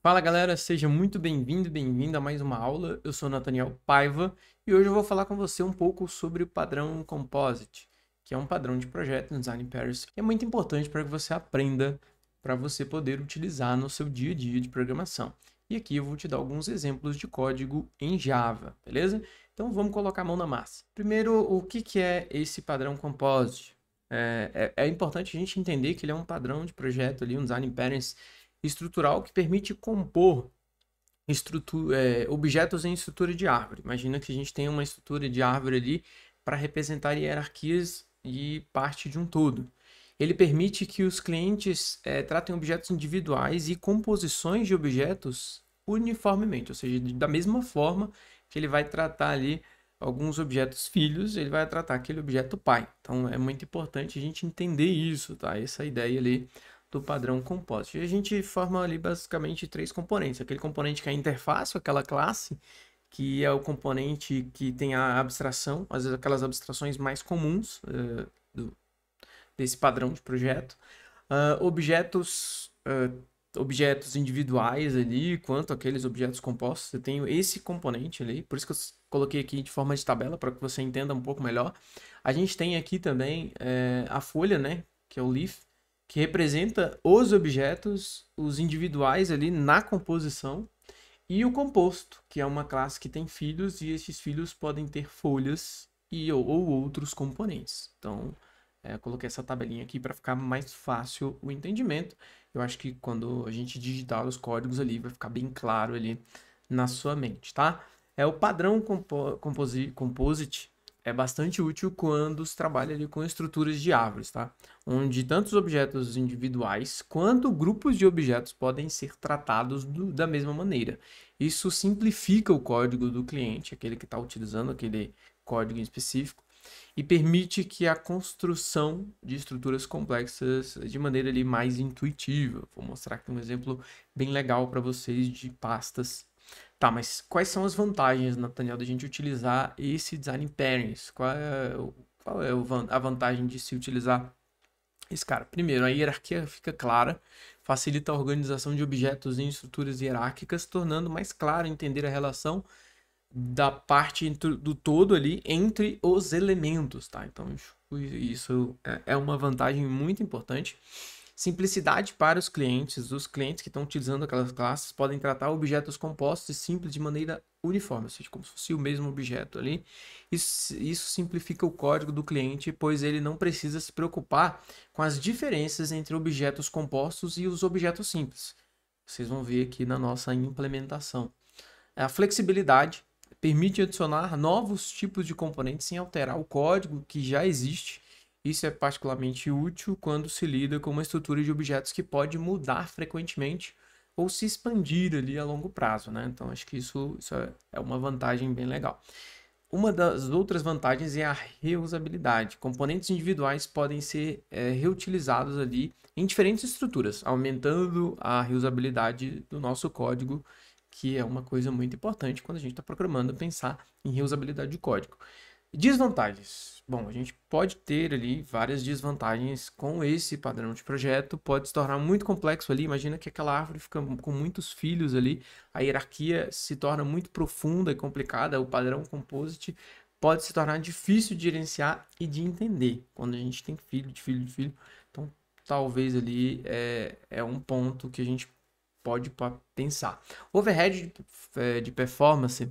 Fala galera, seja muito bem-vindo e bem-vinda a mais uma aula. Eu sou Nathaniel Paiva e hoje eu vou falar com você um pouco sobre o padrão Composite, que é um padrão de projeto no Design Paris que é muito importante para que você aprenda para você poder utilizar no seu dia a dia de programação. E aqui eu vou te dar alguns exemplos de código em Java, beleza? Então vamos colocar a mão na massa. Primeiro, o que é esse padrão Composite? É importante a gente entender que ele é um padrão de projeto ali, um Design Pattern estrutural que permite compor objetos em estrutura de árvore. Imagina que a gente tem uma estrutura de árvore ali para representar hierarquias e parte de um todo. Ele permite que os clientes tratem objetos individuais e composições de objetos uniformemente, ou seja, da mesma forma que ele vai tratar ali alguns objetos filhos, ele vai tratar aquele objeto pai. Então é muito importante a gente entender isso, tá? Essa ideia ali do padrão composite. E a gente forma ali basicamente três componentes. Aquele componente que é a interface, aquela classe, que é o componente que tem a abstração, às vezes aquelas abstrações mais comuns desse padrão de projeto. Objetos individuais ali, quanto aqueles objetos compostos, eu tenho esse componente ali, por isso que eu coloquei aqui de forma de tabela, para que você entenda um pouco melhor. A gente tem aqui também a folha, né, que é o leaf, que representa os objetos, os individuais ali na composição, e o composto, que é uma classe que tem filhos, e esses filhos podem ter folhas ou outros componentes. Então, coloquei essa tabelinha aqui para ficar mais fácil o entendimento. Eu acho que quando a gente digitar os códigos ali, vai ficar bem claro ali na sua mente, tá? O padrão Composite é bastante útil quando se trabalha ali com estruturas de árvores, tá? Onde tanto os objetos individuais quanto grupos de objetos podem ser tratados da mesma maneira. Isso simplifica o código do cliente, aquele que está utilizando aquele código em específico, e permite que a construção de estruturas complexas de maneira ali mais intuitiva. Vou mostrar aqui um exemplo bem legal para vocês de pastas. Tá, mas quais são as vantagens, Nathaniel, da gente utilizar esse design pairings? A vantagem de se utilizar esse cara? Primeiro, a hierarquia fica clara, facilita a organização de objetos em estruturas hierárquicas, tornando mais claro entender a relação da parte do todo ali entre os elementos, tá? Então, isso é uma vantagem muito importante. Simplicidade para os clientes que estão utilizando aquelas classes podem tratar objetos compostos e simples de maneira uniforme, ou seja, como se fosse o mesmo objeto ali. Isso simplifica o código do cliente, pois ele não precisa se preocupar com as diferenças entre objetos compostos e os objetos simples. Vocês vão ver aqui na nossa implementação. A flexibilidade permite adicionar novos tipos de componentes sem alterar o código que já existe. Isso é particularmente útil quando se lida com uma estrutura de objetos que pode mudar frequentemente ou se expandir ali a longo prazo, né? Então, acho que isso é uma vantagem bem legal. Uma das outras vantagens é a reusabilidade. Componentes individuais podem ser reutilizados ali em diferentes estruturas, aumentando a reusabilidade do nosso código, que é uma coisa muito importante quando a gente está programando, pensar em reusabilidade de código. Desvantagens. Bom, a gente pode ter ali várias desvantagens com esse padrão de projeto, pode se tornar muito complexo ali. Imagina que aquela árvore fica com muitos filhos ali, a hierarquia se torna muito profunda e complicada, o padrão composite pode se tornar difícil de gerenciar e de entender quando a gente tem filho, de filho, de filho. Então, talvez ali é um ponto que a gente pode pensar. Overhead de performance.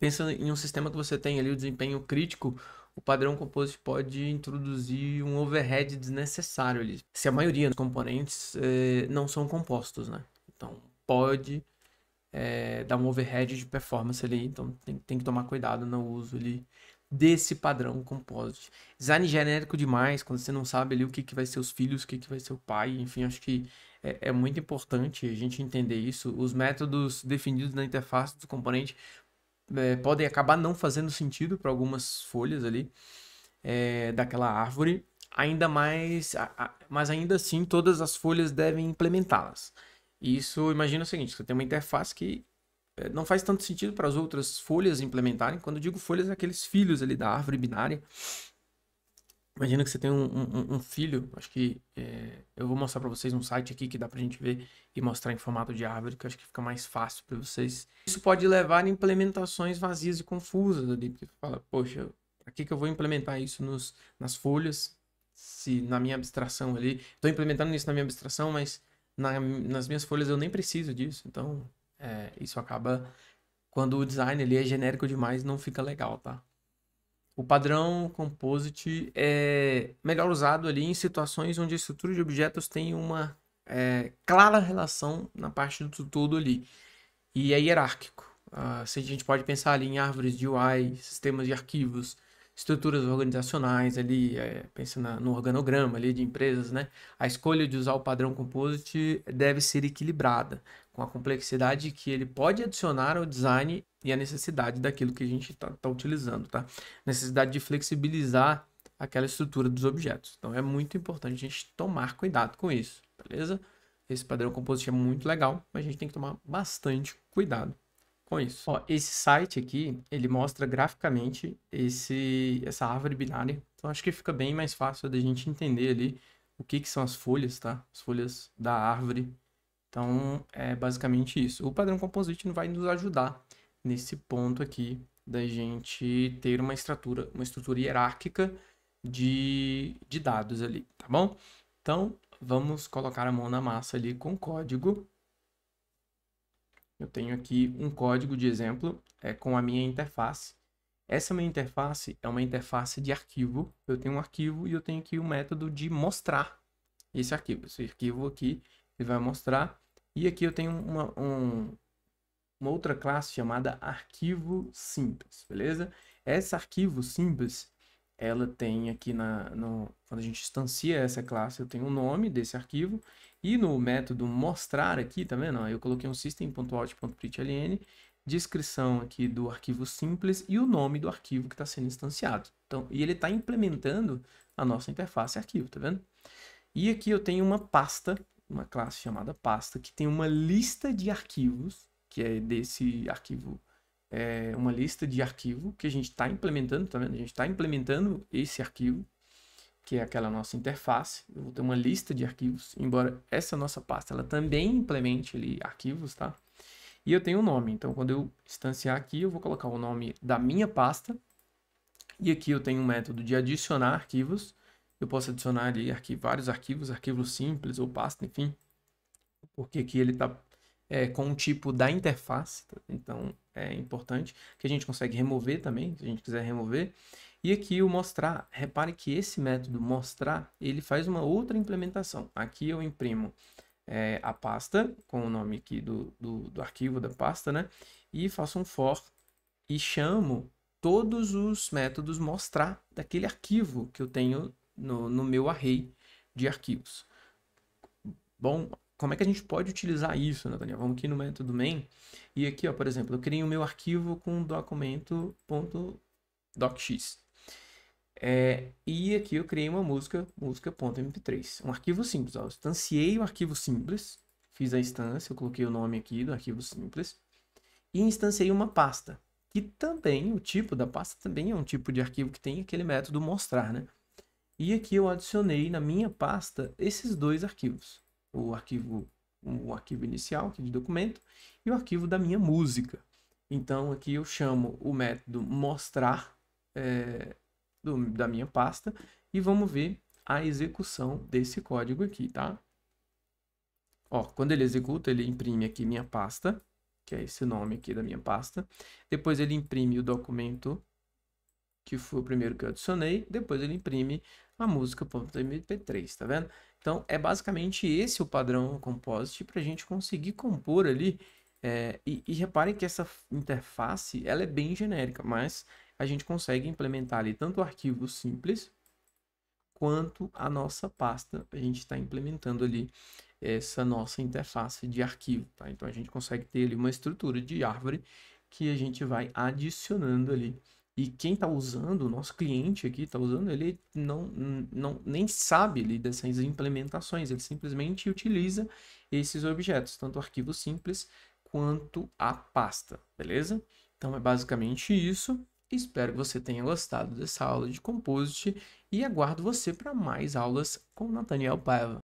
Pensa em um sistema que você tem ali o desempenho crítico, o padrão Composite pode introduzir um overhead desnecessário ali. Se a maioria dos componentes não são compostos, né? Então pode dar um overhead de performance ali. Então tem que tomar cuidado no uso ali desse padrão Composite. Design genérico demais, quando você não sabe ali o que vai ser os filhos, o que vai ser o pai. Enfim, acho que é muito importante a gente entender isso. Os métodos definidos na interface do componente podem acabar não fazendo sentido para algumas folhas ali daquela árvore, ainda mais, mas ainda assim todas as folhas devem implementá-las. Isso, imagina o seguinte, você tem uma interface que não faz tanto sentido para as outras folhas implementarem. Quando eu digo folhas, é aqueles filhos ali da árvore binária. Imagina que você tem um filho, acho que eu vou mostrar para vocês um site aqui que dá pra gente ver e mostrar em formato de árvore, que eu acho que fica mais fácil para vocês. Isso pode levar a implementações vazias e confusas ali, porque fala, poxa, para que eu vou implementar isso nas folhas, se na minha abstração ali, estou implementando isso na minha abstração, mas nas minhas folhas eu nem preciso disso, então isso acaba, quando o design ali é genérico demais, não fica legal, tá? O padrão composite é melhor usado ali em situações onde a estrutura de objetos tem uma clara relação na parte do tudo ali. E é hierárquico. Se a gente pode pensar ali em árvores de UI, sistemas de arquivos, estruturas organizacionais ali, pensa no organograma ali de empresas, né? A escolha de usar o padrão composite deve ser equilibrada com a complexidade que ele pode adicionar ao design e a necessidade daquilo que a gente está utilizando, tá? Necessidade de flexibilizar aquela estrutura dos objetos. Então é muito importante a gente tomar cuidado com isso, beleza? Esse padrão composite é muito legal, mas a gente tem que tomar bastante cuidado com isso. Ó, esse site aqui, ele mostra graficamente essa árvore binária. Então acho que fica bem mais fácil da gente entender ali o que são as folhas, tá? As folhas da árvore. Então é basicamente isso. O padrão composite não vai nos ajudar nesse ponto aqui da gente ter uma estrutura hierárquica de dados ali, tá bom? Então vamos colocar a mão na massa ali com código. Eu tenho aqui um código de exemplo com a minha interface. Essa minha interface é uma interface de arquivo. Eu tenho um arquivo e eu tenho aqui um método de mostrar esse arquivo. Esse arquivo aqui ele vai mostrar. E aqui eu tenho uma outra classe chamada arquivo simples, beleza? Essa arquivo simples, ela tem aqui quando a gente instancia essa classe, eu tenho o nome desse arquivo e no método mostrar aqui, tá vendo? Eu coloquei um system.out.println, descrição aqui do arquivo simples e o nome do arquivo que está sendo instanciado. Então, e ele está implementando a nossa interface arquivo, tá vendo? E aqui eu tenho uma pasta, uma classe chamada pasta, que tem uma lista de arquivos, que é desse arquivo, uma lista de arquivo que a gente está implementando, tá vendo? A gente está implementando esse arquivo, que é aquela nossa interface. Eu vou ter uma lista de arquivos, embora essa nossa pasta ela também implemente ali arquivos, tá? E eu tenho um nome, então quando eu instanciar aqui, eu vou colocar o nome da minha pasta. E aqui eu tenho um método de adicionar arquivos. Eu posso adicionar ali vários arquivos, arquivos simples ou pasta, enfim. Porque aqui ele está com o tipo da interface, tá? Então é importante que a gente consegue remover também, se a gente quiser remover. E aqui o mostrar, repare que esse método mostrar, ele faz uma outra implementação. Aqui eu imprimo a pasta, com o nome aqui do arquivo da pasta, né? E faço um for e chamo todos os métodos mostrar daquele arquivo que eu tenho no meu array de arquivos. Bom, como é que a gente pode utilizar isso, né, Daniel? Vamos aqui no método main. E aqui, ó, por exemplo, eu criei o meu arquivo com documento.docx. E aqui eu criei uma música.mp3. Um arquivo simples. Ó. Eu instanciei o arquivo simples. Fiz a instância, eu coloquei o nome aqui do arquivo simples. E instanciei uma pasta. Que também, o tipo da pasta também é um tipo de arquivo que tem aquele método mostrar, né? E aqui eu adicionei na minha pasta esses dois arquivos. O arquivo inicial, aqui de documento, e o arquivo da minha música. Então aqui eu chamo o método mostrar da minha pasta e vamos ver a execução desse código aqui, tá? Ó, quando ele executa, ele imprime aqui minha pasta, que é esse nome aqui da minha pasta. Depois ele imprime o documento, que foi o primeiro que eu adicionei. Depois ele imprime a música.mp3, tá vendo? Então, é basicamente esse o padrão composite para a gente conseguir compor ali. E reparem que essa interface, ela é bem genérica, mas a gente consegue implementar ali tanto o arquivo simples, quanto a nossa pasta. A gente está implementando ali essa nossa interface de arquivo, tá? Então, a gente consegue ter ali uma estrutura de árvore que a gente vai adicionando ali. E quem está usando, o nosso cliente aqui está usando, ele nem sabe ali dessas implementações, ele simplesmente utiliza esses objetos, tanto o arquivo simples quanto a pasta, beleza? Então é basicamente isso. Espero que você tenha gostado dessa aula de Composite e aguardo você para mais aulas com Nathaniel Paiva.